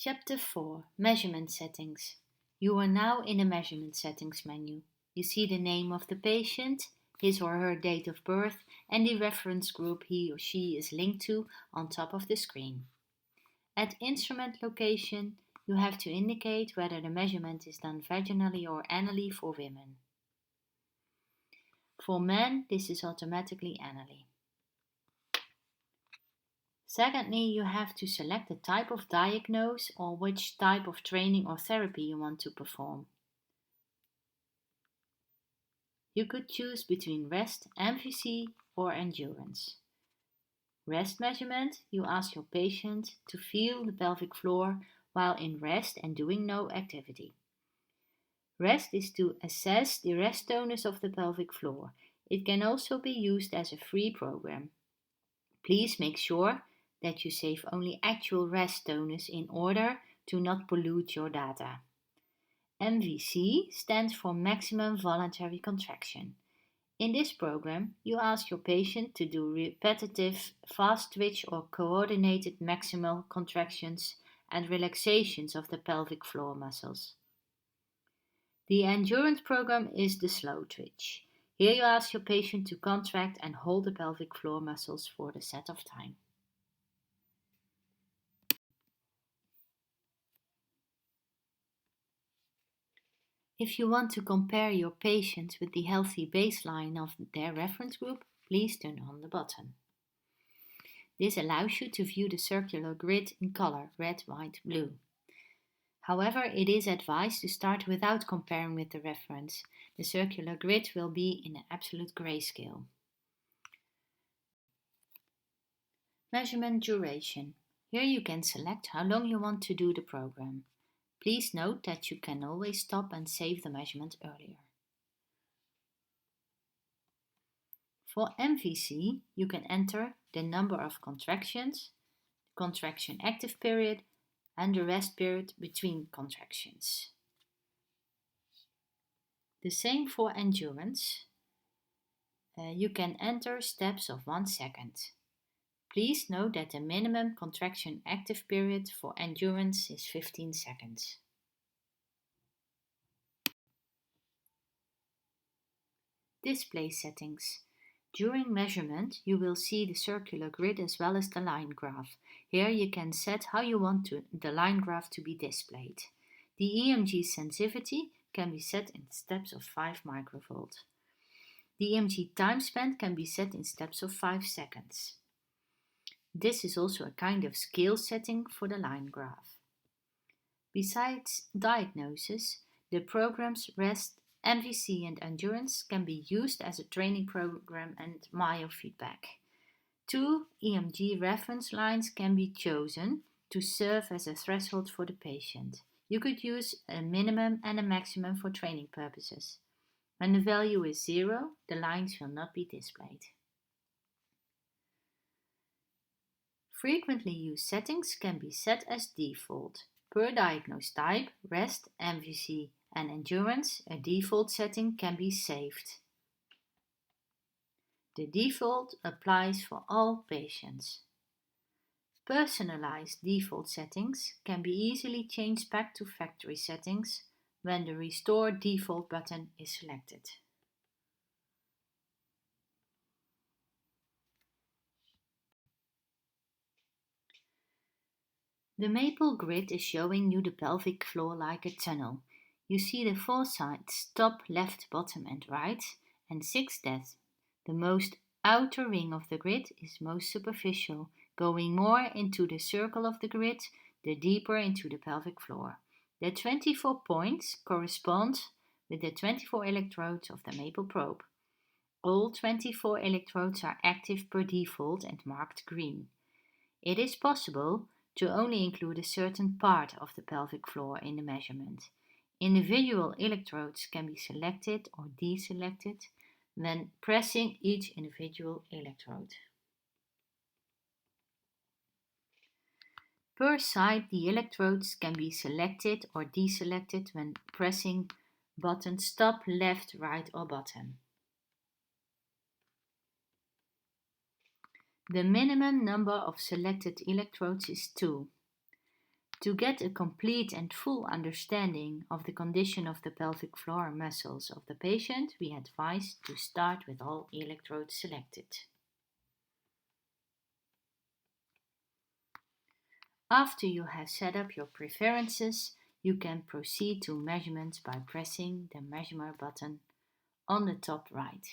Chapter 4 Measurement Settings. You are now in the Measurement Settings menu. You see the name of the patient, his or her date of birth, and the reference group he or she is linked to on top of the screen. At Instrument Location, you have to indicate whether the measurement is done vaginally or anally for women. For men, this is automatically anally. Secondly, you have to select the type of diagnose or which type of training or therapy you want to perform. You could choose between rest, MVC, or endurance. Rest measurement, you ask your patient to feel the pelvic floor while in rest and doing no activity. Rest is to assess the rest tonus of the pelvic floor. It can also be used as a free program. Please make sure that you save only actual rest tonus in order to not pollute your data. MVC stands for maximum voluntary contraction. In this program, you ask your patient to do repetitive fast twitch or coordinated maximal contractions and relaxations of the pelvic floor muscles. The endurance program is the slow twitch. Here you ask your patient to contract and hold the pelvic floor muscles for the set of time. If you want to compare your patients with the healthy baseline of their reference group, please turn on the button. This allows you to view the circular grid in color, red, white, blue. However, it is advised to start without comparing with the reference. The circular grid will be in an absolute grayscale. Measurement duration. Here you can select how long you want to do the program. Please note that you can always stop and save the measurement earlier. For MVC, you can enter the number of contractions, contraction active period, and the rest period between contractions. The same for endurance. You can enter steps of 1 second. Please note that the minimum contraction active period for endurance is 15 seconds. Display settings. During measurement, you will see the circular grid as well as the line graph. Here you can set how you want the line graph to be displayed. The EMG sensitivity can be set in steps of 5 microvolt. The EMG time spent can be set in steps of 5 seconds. This is also a kind of scale setting for the line graph. Besides diagnosis, the programs REST, MVC and endurance can be used as a training program and myofeedback. 2 EMG reference lines can be chosen to serve as a threshold for the patient. You could use a minimum and a maximum for training purposes. When the value is 0, the lines will not be displayed. Frequently used settings can be set as default. Per diagnosed type, REST, MVC and endurance, a default setting can be saved. The default applies for all patients. Personalized default settings can be easily changed back to factory settings when the Restore Default button is selected. The maple grid is showing you the pelvic floor like a tunnel. You see the 4 sides, top, left, bottom and right, and 6 depths. The most outer ring of the grid is most superficial, going more into the circle of the grid, the deeper into the pelvic floor. The 24 points correspond with the 24 electrodes of the maple probe. All 24 electrodes are active per default and marked green. It is possible to only include a certain part of the pelvic floor in the measurement. Individual electrodes can be selected or deselected when pressing each individual electrode. Per side, the electrodes can be selected or deselected when pressing buttons top, left, right or bottom. The minimum number of selected electrodes is 2. To get a complete and full understanding of the condition of the pelvic floor muscles of the patient, we advise to start with all electrodes selected. After you have set up your preferences, you can proceed to measurements by pressing the measurement button on the top right.